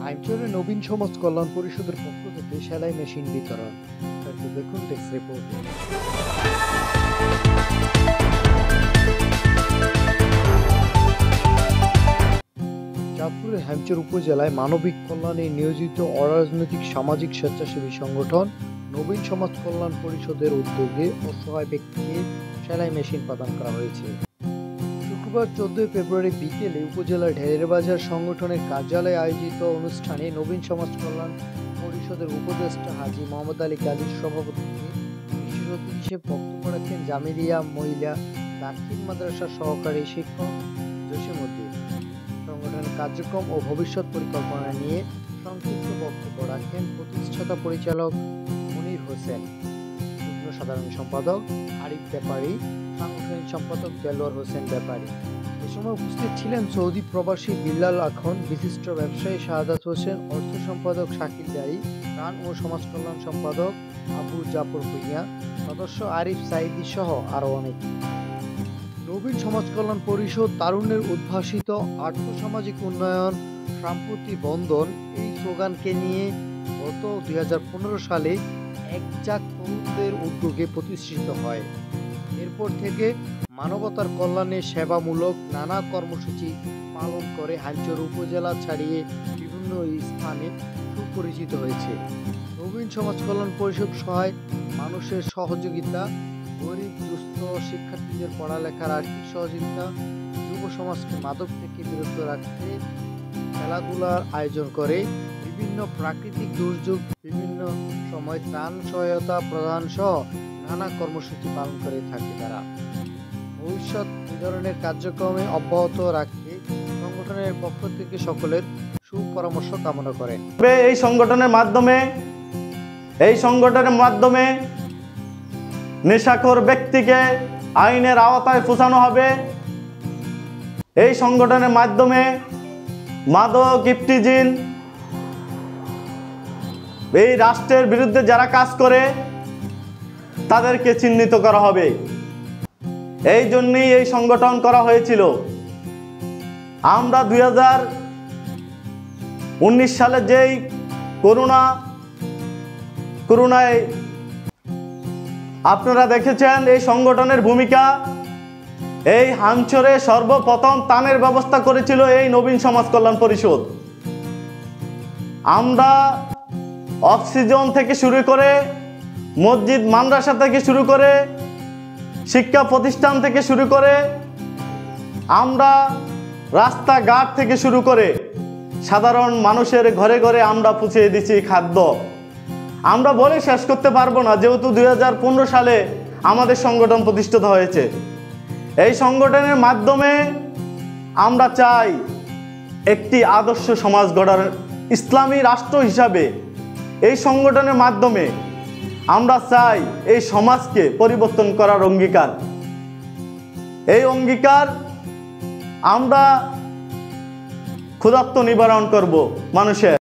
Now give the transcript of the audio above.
আইনচরে নবীন সমাজ কল্যাণ পরিষদের পক্ষ থেকে সেলাই মেশিন বিতরণ। দেখুন টেক্সট রিপোর্টে। চাঁদপুরের হ্যামচর উপজেলায় মানবিক কল্যাণে নিয়োজিত অরাজনৈতিক সামাজিক স্বেচ্ছাসেবী সংগঠন নবীন সমাজ কল্যাণ পরিষদের উদ্যোগে অসহায় ব্যক্তিকে সেলাই মেশিন প্রদান করা হয়েছে। শুক্রবার 14 ফেব্রুয়ারি বিকেলে উপজেলার ঢেরের বাজার সংগঠনের কার্যালয়ে আয়োজিত অনুষ্ঠানে নবীন সমাজ কল্যাণ পরিষদের উপদেষ্টা হাজী মোহাম্মদ আলী গাজীর সভাপতিত্বে বিশেষ অতিথি হিসেবে বক্তব্য রাখেন জামিলিয়া মহিলা দাখিল মাদ্রাসার সহকারী শিক্ষক জসিমউদ্দিন। সংগঠনের কার্যক্রম ও ভবিষ্যৎ পরিকল্পনা নিয়ে সংক্ষিপ্ত বক্তব্য রাখেন প্রতিষ্ঠাতা পরিচালক মনির হোসেন, যুগ্ম সাধারণ সম্পাদক আরিফ ব্যাপারী, সাংগঠনিক সম্পাদক দেলোয়ার হোসেন ব্যাপারী। এ সময় উপস্থিত ছিলেন সৌদি প্রবাসী বিল্লাল আখন, বিশিষ্ট ব্যবসায়ী শাহাদাত হোসেন, অর্থ সম্পাদক শাকিল দায়ী, প্রাণ ও সমাজ কল্যাণ সম্পাদক আবু জাফর ভূঁইয়া, সদস্য আরিফ সাইদি সহ আরও অনেক। নবীন সমাজ কল্যাণ পরিষদ তারুণ্যের উদ্ভাসিত আর্থসামাজিক উন্নয়ন সম্প্রতি বন্ধন এই স্লোগানকে নিয়ে গত 2015 সালে একজাক তরুণদের উদ্যোগে প্রতিষ্ঠিত হয়। এরপর থেকে মানবতার কল্যাণে সেবামূলক নানা কর্মসূচি পালন করে হাইমচর উপজেলা ছাড়িয়ে বিভিন্ন স্থানে সুপরিচিত হয়েছে। নবীন সমাজ কল্যাণ পরিষদ সহায় মানুষের সহযোগিতা, গরিব দুস্থ শিক্ষার্থীদের পড়ালেখার আর্থিক সহযোগিতা, যুব সমাজকে মাদক থেকে বিরত রাখতে খেলাধুলার আয়োজন করে, বিভিন্ন প্রাকৃতিক দুর্যোগ বিভিন্ন সময় ত্রাণ সহায়তা প্রদান সহ নানা কর্মসূচি পালন করে থাকে। তারা ভবিষ্যৎ এই ধরনের কার্যক্রমে অব্যাহত রাখতে সংগঠনের পক্ষ থেকে সকলের সুপরামর্শ কামনা করেন। এই সংগঠনের মাধ্যমে নেশাখোর ব্যক্তিকে আইনের আওতায় পৌঁছানো হবে। এই সংগঠনের মাধ্যমে মাদক ইফটিজিন এই রাষ্ট্রের বিরুদ্ধে যারা কাজ করে তাদেরকে চিহ্নিত করা হবে। এই জন্যই এই সংগঠন করা হয়েছিল। আমরা 2019 সালে যেই করোনায় আপনারা দেখেছেন এই সংগঠনের ভূমিকা। এই হামচরে সর্বপ্রথম ত্রাণের ব্যবস্থা করেছিল এই নবীন সমাজ কল্যাণ পরিষদ। আমরা অক্সিজেন থেকে শুরু করে মসজিদ মাদ্রাসা থেকে শুরু করে শিক্ষা প্রতিষ্ঠান থেকে শুরু করে আমরা রাস্তাঘাট থেকে শুরু করে সাধারণ মানুষের ঘরে ঘরে আমরা পৌঁছে দিচ্ছি খাদ্য। আমরা বলে শেষ করতে পারবো না, যেহেতু 2015 সালে আমাদের সংগঠন প্রতিষ্ঠিত হয়েছে। এই সংগঠনের মাধ্যমে আমরা চাই একটি আদর্শ সমাজ গড়ার, ইসলামী রাষ্ট্র হিসাবে এই সংগঠনের মাধ্যমে আমরা চাই এই সমাজকে পরিবর্তন করার অঙ্গীকার। এই অঙ্গীকার আমরা ক্ষুধার্ত নিবারণ করব মানুষের।